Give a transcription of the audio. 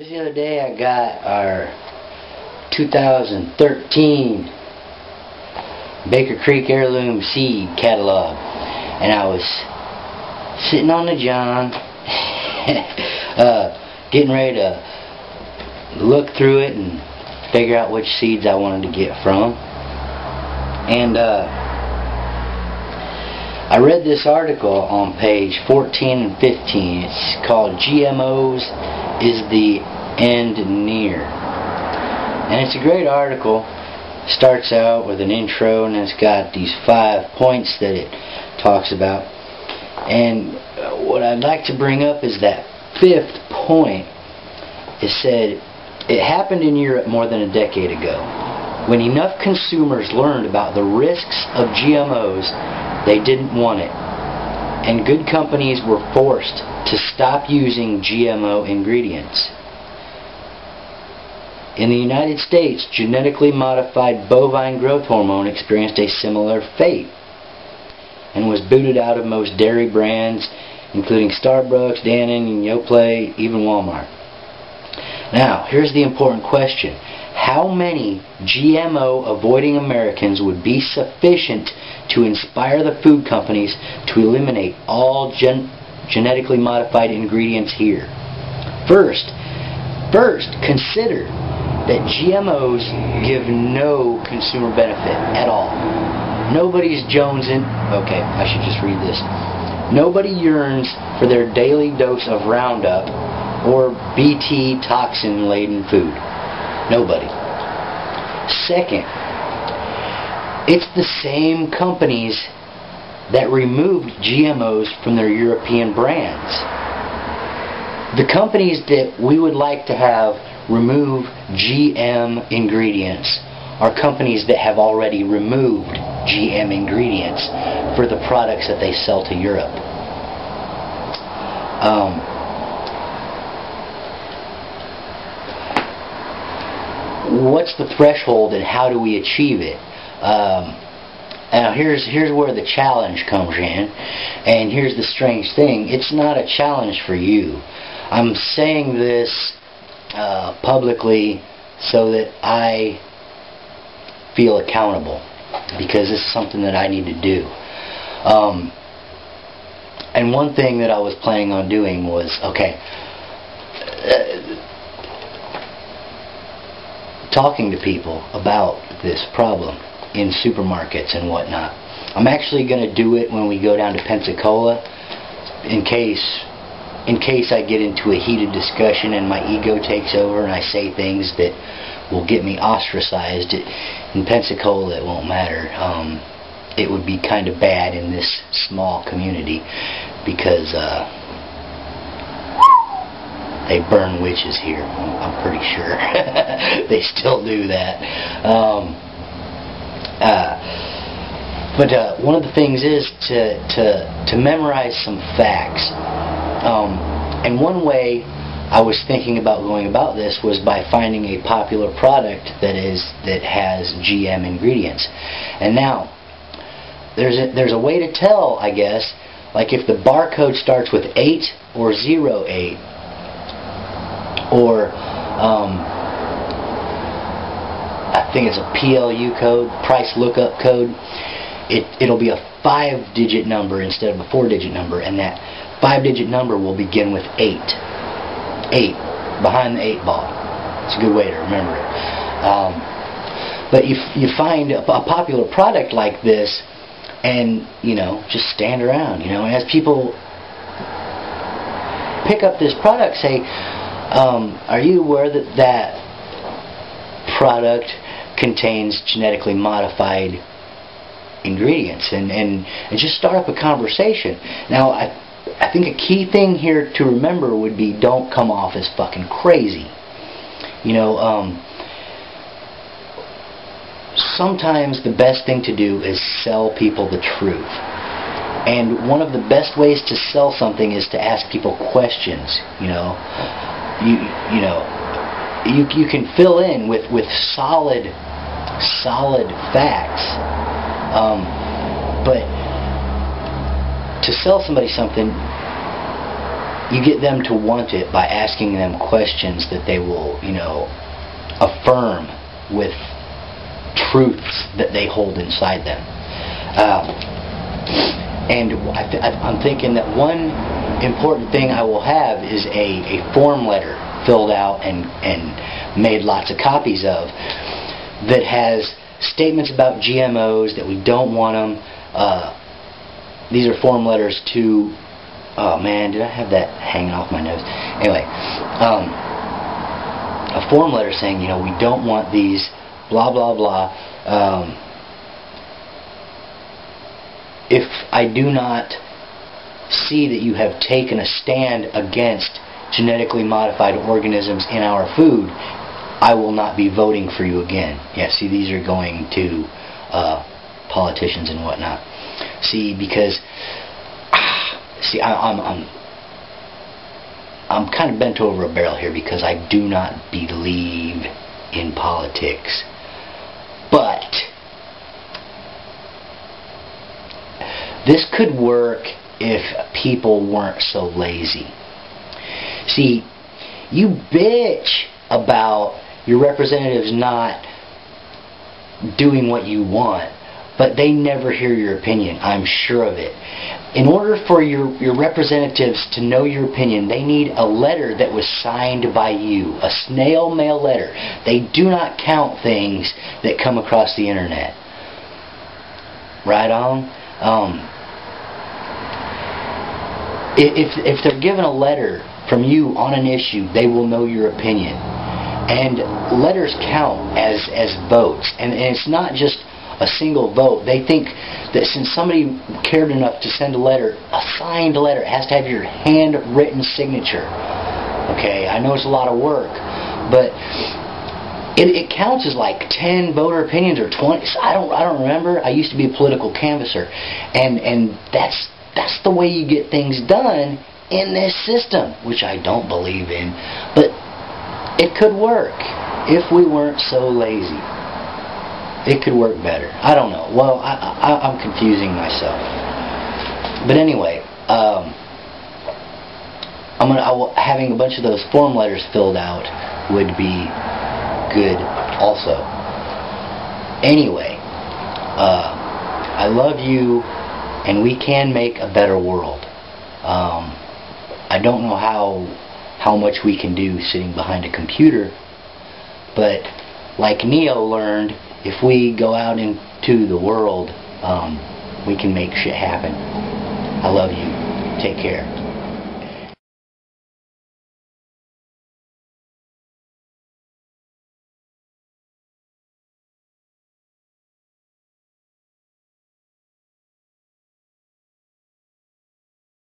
Just the other day I got our 2013 Baker Creek Heirloom Seed Catalog, and I was sitting on the john getting ready to look through it and figure out which seeds I wanted to get from, and I read this article on page 14 and 15. It's called GMOs Is the End Near? And it's a great article. Starts out with an intro, and it's got these 5 points that it talks about. And what I'd like to bring up is that 5th point. It said, it happened in Europe more than a decade ago. When enough consumers learned about the risks of GMOs, they didn't want it. And good companies were forced to stop using GMO ingredients. In the United States, genetically modified bovine growth hormone experienced a similar fate and was booted out of most dairy brands, including Starbucks, Dannon, Yoplait, even Walmart. Now, here's the important question. How many GMO-avoiding Americans would be sufficient to inspire the food companies to eliminate all genetically modified ingredients here? First, consider that GMOs give no consumer benefit at all. Nobody's jonesing. Okay, I should just read this. Nobody yearns for their daily dose of Roundup or BT toxin-laden food. Nobody. Second, it's the same companies that removed GMOs from their European brands. The companies that we would like to have remove GM ingredients are companies that have already removed GM ingredients for the products that they sell to Europe. What's the threshold and how do we achieve it? Now here's where the challenge comes in, and here's the strange thing. It's not a challenge for you. I'm saying this publicly so that I feel accountable, because this is something that I need to do. And one thing that I was planning on doing was, talking to people about this problem in supermarkets and whatnot. I'm actually going to do it when we go down to Pensacola, in case I get into a heated discussion and my ego takes over and I say things that will get me ostracized. In Pensacola it won't matter. It would be kind of bad in this small community because they burn witches here. I'm pretty sure they still do that. But one of the things is to memorize some facts. And one way I was thinking about going about this was by finding a popular product that has GM ingredients. And now there's a way to tell, I guess, like if the barcode starts with 8 or 08, or I think it's a PLU code, price lookup code. It'll be a 5-digit number instead of a 4-digit number, and that 5-digit number will begin with 8. 8, behind the 8 ball. It's a good way to remember it. But you find a popular product like this, and just stand around, and as people pick up this product, say, are you aware that product contains genetically modified ingredients? And just start up a conversation. Now, I think a key thing here to remember would be, don't come off as fucking crazy. Sometimes the best thing to do is sell people the truth. And one of the best ways to sell something is to ask people questions. You can fill in with solid facts, but to sell somebody something, you get them to want it by asking them questions that they will, affirm with truths that they hold inside them. And I'm thinking that one important thing I will have is a form letter filled out and made lots of copies of that has statements about GMOs, that we don't want them. These are form letters to... Oh man, did I have that hanging off my nose? Anyway, a form letter saying, we don't want these, blah, blah, blah. If I do not see that you have taken a stand against genetically modified organisms in our food, I will not be voting for you again. Yeah, see, these are going to politicians and whatnot. See, because I'm kind of bent over a barrel here because I do not believe in politics. But this could work if people weren't so lazy. See, you bitch about your representatives not doing what you want, but they never hear your opinion. I'm sure of it. In order for your representatives to know your opinion, they need a letter that was signed by you, a snail mail letter. They do not count things that come across the internet. Right on? If they're given a letter from you on an issue, they will know your opinion. And letters count as votes. And it's not just a single vote. They think that since somebody cared enough to send a letter, a signed letter, it has to have your handwritten signature. Okay, I know it's a lot of work, but it counts as like 10 voter opinions or 20. I don't remember. I used to be a political canvasser, and that's the way you get things done in this system, which I don't believe in, but it could work if we weren't so lazy. It could work better. I don't know. Well, I'm confusing myself. But anyway, having a bunch of those form letters filled out would be good also. Anyway, I love you, and we can make a better world. I don't know how much we can do sitting behind a computer, but like Neo learned, if we go out into the world, we can make shit happen. I love you. Take care.